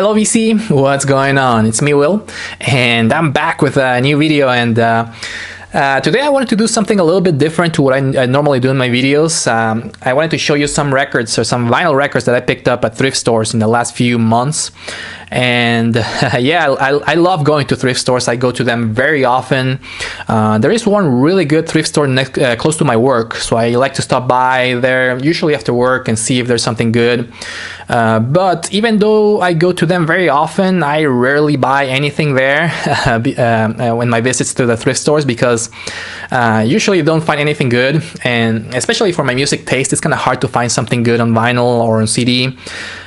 Hello VC, what's going on? It's me, Will, and I'm back with a new video. And today I wanted to do something a little bit different to what I normally do in my videos. I wanted to show you some records or some vinyl records that I picked up at thrift stores in the last few months. And yeah, I love going to thrift stores. I go to them very often. There is one really good thrift store close to my work, so I like to stop by there usually after work and see if there's something good. But even though I go to them very often, I rarely buy anything there when my visits to the thrift stores, because usually you don't find anything good, and especially for my music taste, it's kind of hard to find something good on vinyl or on CD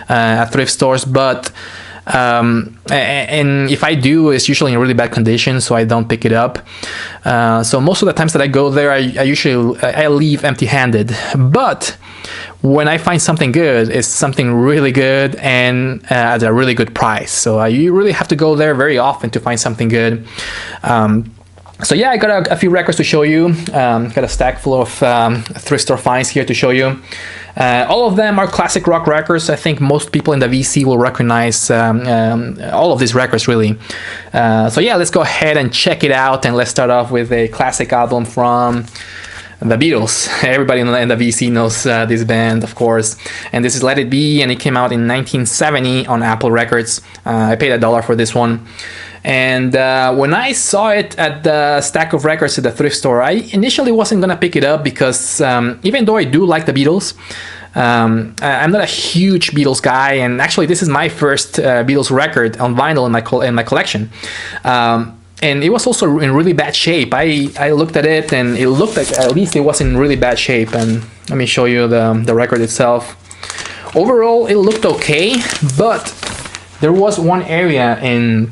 at thrift stores. But and if I do, it's usually in really bad condition, so I don't pick it up. So most of the times that I go there, I usually leave empty-handed. But when I find something good, it's something really good and at a really good price. So you really have to go there very often to find something good. So yeah, I got a few records to show you. Got a stack full of thrift store finds here to show you. All of them are classic rock records. I think most people in the VC will recognize all of these records, really. So yeah, let's go ahead and check it out, and let's start off with a classic album from the Beatles. Everybody in the VC knows this band, of course. And this is Let It Be, and it came out in 1970 on Apple Records. I paid $1 for this one. And when I saw it at the stack of records at the thrift store, I initially wasn't gonna pick it up because even though I do like the Beatles, I'm not a huge Beatles guy, and actually this is my first Beatles record on vinyl in my collection. And it was also in really bad shape. I looked at it and it looked like at least it was in really bad shape. And let me show you the record itself. Overall, it looked okay, but there was one area in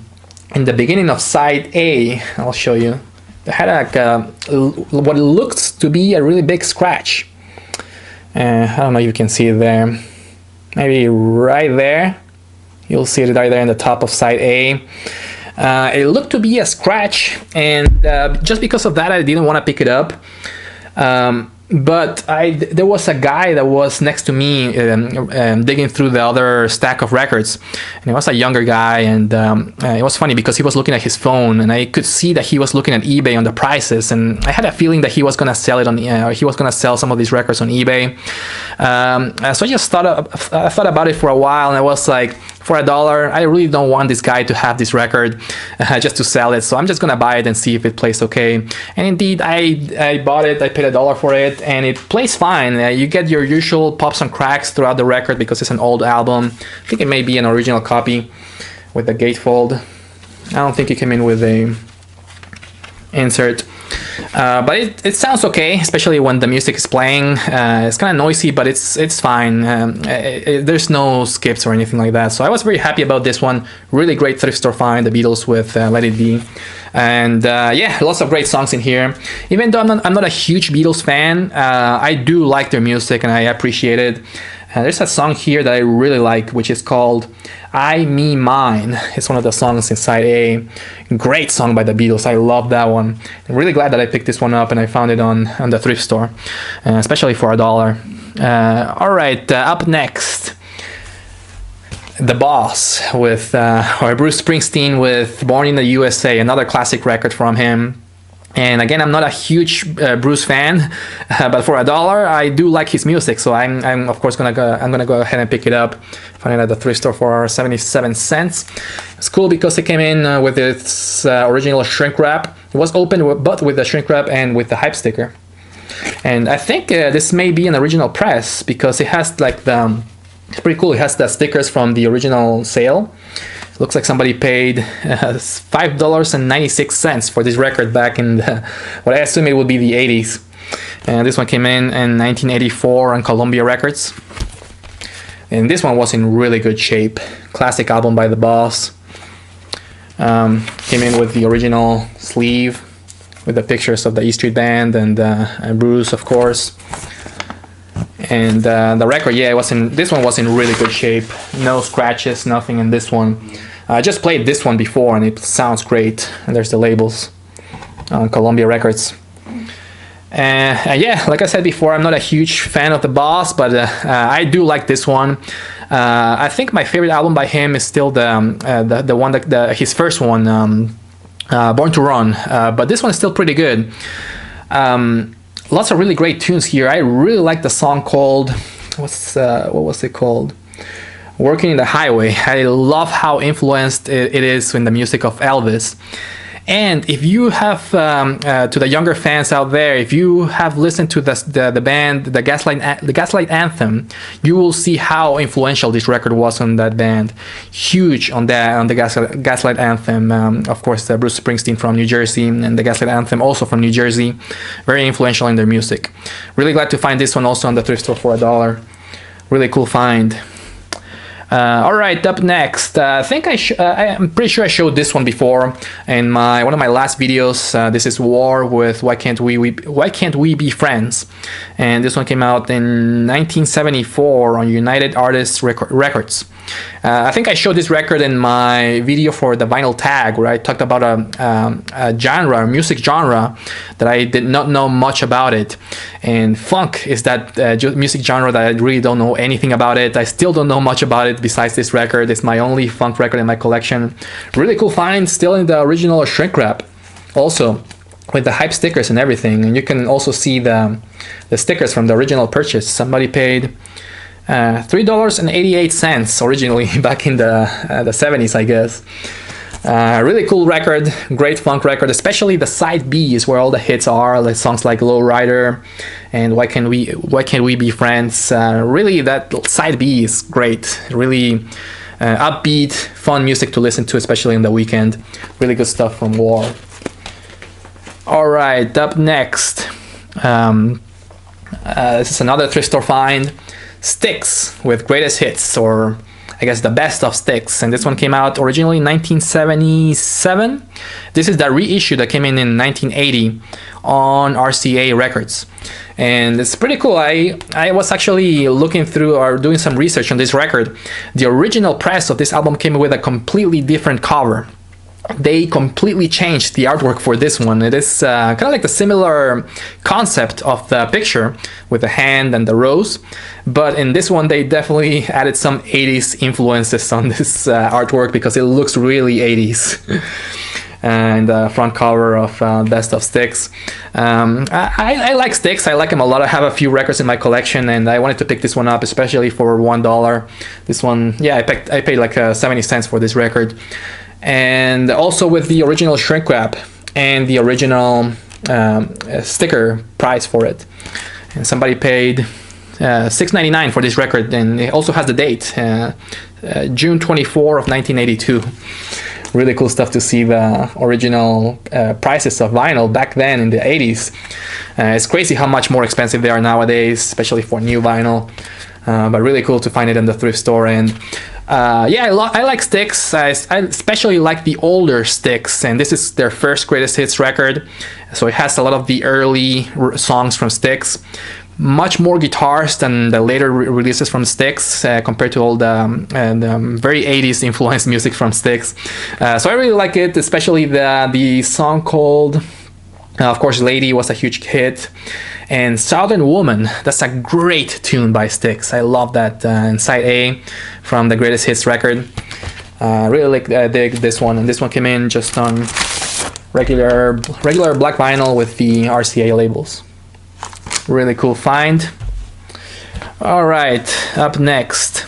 the beginning of side A, I'll show you, it had like what looks to be a really big scratch. I don't know if you can see it there. Maybe right there. You'll see it right there in the top of side A. It looked to be a scratch, and just because of that, I didn't want to pick it up. But there was a guy that was next to me digging through the other stack of records, and he was a younger guy, and it was funny because he was looking at his phone, and I could see that he was looking at eBay on the prices, and I had a feeling that he was gonna sell it on he was gonna sell some of these records on eBay. So I just thought about it for a while, and I was like, for $1, I really don't want this guy to have this record just to sell it, so I'm just gonna buy it and see if it plays okay. And indeed, I bought it. I paid $1 for it, and it plays fine. You get your usual pops and cracks throughout the record because it's an old album. I think it may be an original copy with the gatefold. I don't think it came in with a insert. But it sounds okay, especially when the music is playing. It's kind of noisy, but it's fine. There's no skips or anything like that. So I was very happy about this one. Really great thrift store find, the Beatles with Let It Be. And yeah, lots of great songs in here. Even though I'm not a huge Beatles fan, I do like their music and I appreciate it. There's a song here that I really like, which is called I, Me, Mine. It's one of the songs inside A. Great song by the Beatles. I love that one. I'm really glad that I picked this one up and I found it on the thrift store, especially for $1. All right, up next, The Boss with or Bruce Springsteen with Born in the USA, another classic record from him. And again, I'm not a huge Bruce fan, but for $1, I do like his music, so I'm of course gonna go ahead and pick it up. Found it at the thrift store for 77 cents. It's cool because it came in with its original shrink wrap. It was open, but with the shrink wrap and with the hype sticker. And I think this may be an original press because it has like it's pretty cool. It has the stickers from the original sale. Looks like somebody paid $5.96 for this record back in what I assume it would be the 80s. And this one came in 1984 on Columbia Records. And this one was in really good shape. Classic album by The Boss. Came in with the original sleeve with the pictures of the E Street Band and Bruce, of course. And the record, yeah, this one was in really good shape. No scratches, nothing in this one. I just played this one before and it sounds great. And there's the labels on Columbia Records. Yeah, like I said before, I'm not a huge fan of the Boss, but I do like this one. I think my favorite album by him is still the one that his first one, Born to Run. But this one is still pretty good. Lots of really great tunes here. I really like the song called what was it called? Working in the Highway. I love how influenced it is in the music of Elvis. And if you have, to the younger fans out there, if you have listened to the band, the Gaslight Anthem, you will see how influential this record was on that band. Huge on the Gaslight Anthem. Of course, Bruce Springsteen from New Jersey, and the Gaslight Anthem also from New Jersey. Very influential in their music. Really glad to find this one also on the thrift store for $1. Really cool find. All right, up next, I think I'm pretty sure I showed this one before in one of my last videos. This is War with Why Can't We Be Friends, and this one came out in 1974 on United Artists Records. I think I showed this record in my video for the vinyl tag, where I talked about a music genre that I did not know much about it. And funk is that music genre that I really don't know anything about it. I still don't know much about it besides this record. It's my only funk record in my collection. Really cool find, still in the original shrink wrap, also with the hype stickers and everything. And you can also see the stickers from the original purchase. Somebody paid $3.88 originally back in the 70s, I guess. Really cool record, great funk record, especially the side B is where all the hits are, like songs like Low Rider and Why Can't We Be Friends. Really, that side B is great. Really upbeat, fun music to listen to, especially in the weekend. Really good stuff from War. All right, up next, this is another thrift store find. STYX with Greatest Hits, or I guess the best of STYX, and this one came out originally in 1977. This is the reissue that came in 1980 on RCA Records, and it's pretty cool. I was actually looking through or doing some research on this record. The original press of this album came with a completely different cover. They completely changed the artwork for this one. It is kind of like the similar concept of the picture with the hand and the rose, but in this one they definitely added some 80s influences on this artwork because it looks really 80s. And the front cover of Best of STYX. I like STYX. I like them a lot. I have a few records in my collection, and I wanted to pick this one up, especially for $1. This one, yeah, I paid like 70 cents for this record. And also with the original shrink wrap and the original sticker price for it. And somebody paid $6.99 for this record, and it also has the date, June 24 of 1982. Really cool stuff to see the original prices of vinyl back then in the 80s. It's crazy how much more expensive they are nowadays, especially for new vinyl. But really cool to find it in the thrift store. And yeah, I like STYX. I especially like the older STYX, and this is their first Greatest Hits record, so it has a lot of the early songs from STYX. Much more guitars than the later releases from STYX, compared to all the very 80s influenced music from STYX. So I really like it, especially the song called, of course, Lady was a huge hit. And Southern Woman, that's a great tune by STYX. I love that, in side A from the Greatest Hits record. Really dig this one, and this one came in just on regular black vinyl with the RCA labels. Really cool find. All right, up next.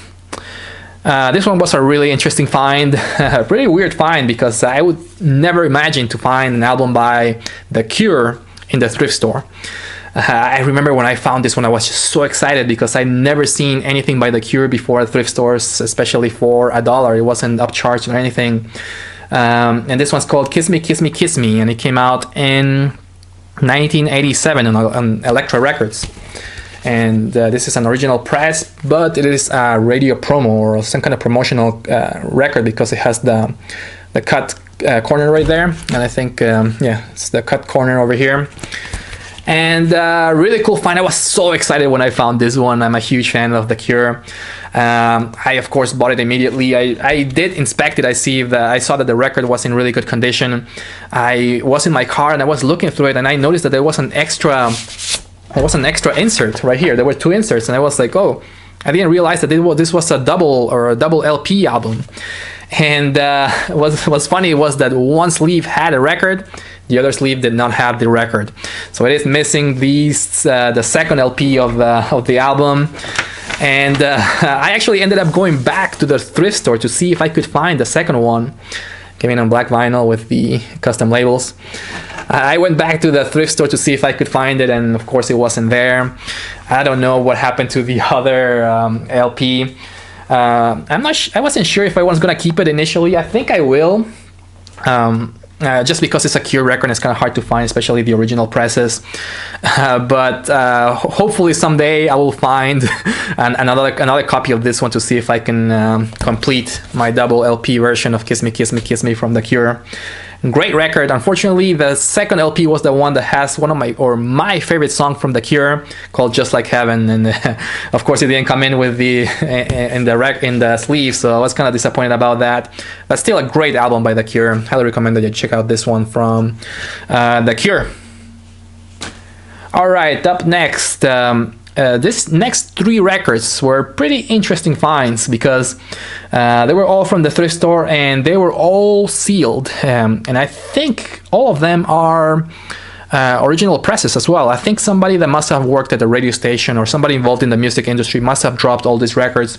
This one was a really interesting find, a pretty weird find, because I would never imagine to find an album by The Cure in the thrift store. I remember when I found this one, I was just so excited because I'd never seen anything by The Cure before at thrift stores, especially for $1. It wasn't upcharged or anything. And this one's called Kiss Me, Kiss Me, Kiss Me, and it came out in 1987 on ELEKTRA Records. And this is an original press, but it is a radio promo or some kind of promotional record, because it has the cut corner right there. And I think, yeah, it's the cut corner over here. And really cool find. I was so excited when I found this one. I'm a huge fan of The Cure. I of course bought it immediately. I did inspect it. I saw that the record was in really good condition. I was in my car and I was looking through it, and I noticed that there was an extra insert right here. There were 2 inserts, and I was like, oh, I didn't realize that this was a double LP album. And what's funny was that one sleeve had a record, the other sleeve did not have the record. So it is missing the second LP of the album. And I actually ended up going back to the thrift store to see if I could find the second one. Came in on black vinyl with the custom labels. I went back to the thrift store to see if I could find it, and of course it wasn't there. I don't know what happened to the other LP. I wasn't sure if I was gonna keep it initially. I think I will. Just because it's a Cure record, it's kind of hard to find, especially the original presses. But hopefully someday I will find another copy of this one to see if I can complete my double LP version of Kiss Me, Kiss Me, Kiss Me from The Cure. Great record. Unfortunately, the second LP was the one that has one of my favorite song from The Cure, called Just Like Heaven, and of course it didn't come in with the in the sleeve, so I was kind of disappointed about that. But still a great album by The Cure. Highly recommend that you check out this one from The Cure. All right, up next, this next 3 records were pretty interesting finds because they were all from the thrift store and they were all sealed, and I think all of them are original presses as well. I think somebody that must have worked at the radio station or somebody involved in the music industry must have dropped all these records,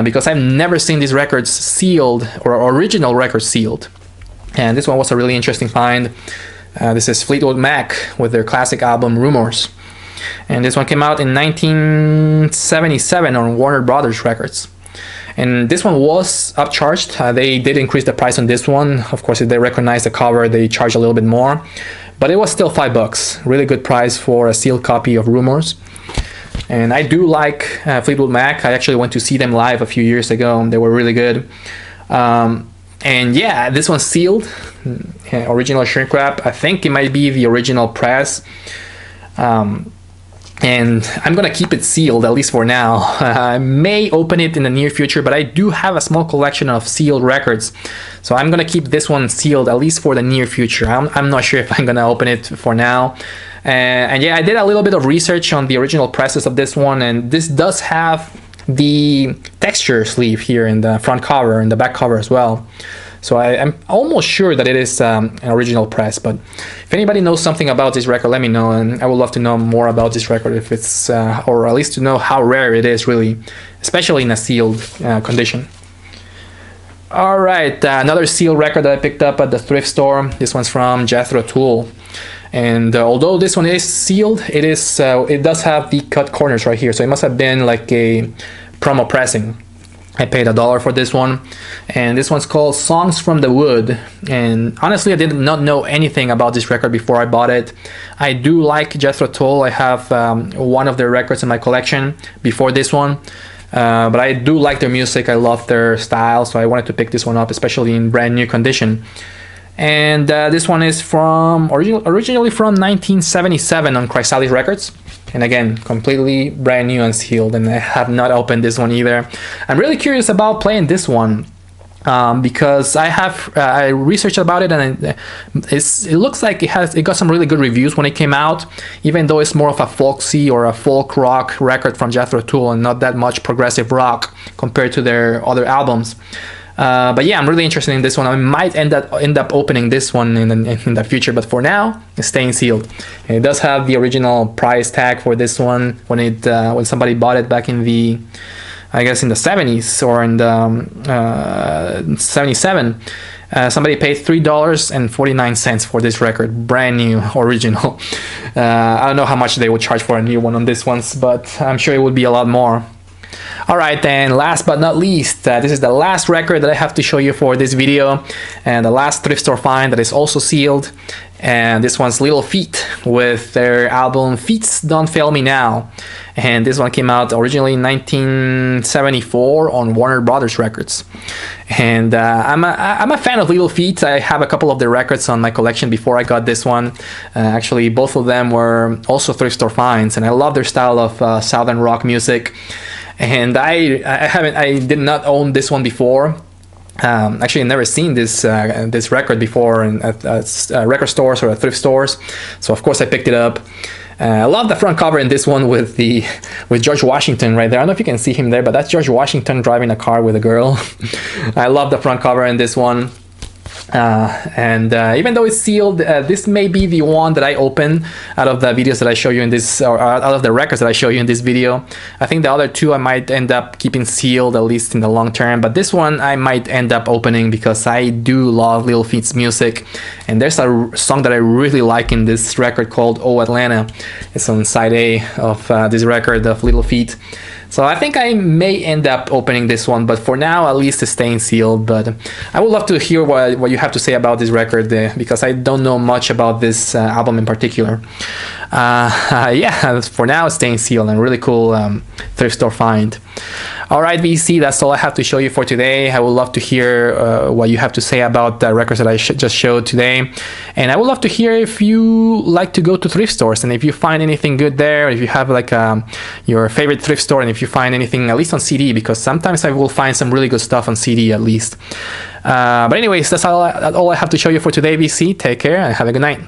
because I've never seen these records sealed or original records sealed. And this one was a really interesting find. This is Fleetwood Mac with their classic album Rumours. And this one came out in 1977 on Warner Brothers Records. And this one was upcharged. They did increase the price on this one. Of course, if they recognize the cover, they charge a little bit more. But it was still $5. Really good price for a sealed copy of Rumours. And I do like Fleetwood Mac. I actually went to see them live a few years ago. They were really good. And yeah, this one's sealed. Original shrink wrap. I think it might be the original press. And I'm gonna keep it sealed, at least for now. I may open it in the near future, but I do have a small collection of sealed records, so I'm gonna keep this one sealed, at least for the near future. I'm not sure if I'm gonna open it for now. And yeah, I did a little bit of research on the original presses of this one, and this does have the texture sleeve here in the front cover and the back cover as well. So I'm almost sure that it is an original press, but if anybody knows something about this record, let me know, and I would love to know more about this record, if it's or at least to know how rare it is, really, especially in a sealed condition. All right, another sealed record that I picked up at the thrift store. This one's from JETHRO, TULL. And although this one is sealed, it does have the cut corners right here, so it must have been like a promo pressing. I paid $1 for this one, and this one's called Songs from the Wood. And honestly, I did not know anything about this record before I bought it. I do like JETHRO, TULL. I have one of their records in my collection before this one, but I do like their music. I love their style, so I wanted to pick this one up, especially in brand new condition. And this one is from originally from 1977 on CHRYSALIS Records. And again, completely brand new and sealed, and I have not opened this one either. I'm really curious about playing this one because I researched about it, and it looks like it got some really good reviews when it came out, even though it's more of a folksy or a folk rock record from JETHRO, TULL, and not that much progressive rock compared to their other albums. But yeah, I'm really interested in this one. I might end up opening this one in the future, but for now, it's staying sealed. And it does have the original price tag for this one when somebody bought it back in the, I guess in the 70s or in the 77. Somebody paid $3.49 for this record, brand new, original. I don't know how much they would charge for a new one on this one, but I'm sure it would be a lot more. Alright, and last but not least, this is the last record that I have to show you for this video, and the last thrift store find that is also sealed. and this one's Little Feat with their album Feats Don't Fail Me Now, and this one came out originally in 1974 on Warner Brothers Records. And I'm a fan of Little Feat. I have a couple of their records on my collection before I got this one. Actually, both of them were also thrift store finds, and I love their style of southern rock music. And I did not own this one before. Actually, I've never seen this record before at record stores or at thrift stores, so of course I picked it up. I love the front cover in this one with George Washington right there. I don't know if you can see him there, but that's George Washington driving a car with a girl. I love the front cover in this one. Even though it's sealed, this may be the one that I open out of the videos that I show you in this, or out of the records that I show you in this video. I think the other two I might end up keeping sealed, at least in the long term, but this one I might end up opening because I do love Little Feat's music, and there's a song that I really like in this record called Oh Atlanta. It's on side A of this record of Little Feat. So I think I may end up opening this one, but for now, at least it's staying sealed. But I would love to hear what you have to say about this record, because I don't know much about this album in particular. Yeah, for now, it's staying sealed, and really cool thrift store find. All right, VC, that's all I have to show you for today. I would love to hear what you have to say about the records that I just showed today. And I would love to hear if you like to go to thrift stores, and if you find anything good there, if you have like your favorite thrift store, and if you find anything at least on CD, because sometimes I will find some really good stuff on CD at least. But anyways, that's all I have to show you for today, VC. Take care and have a good night.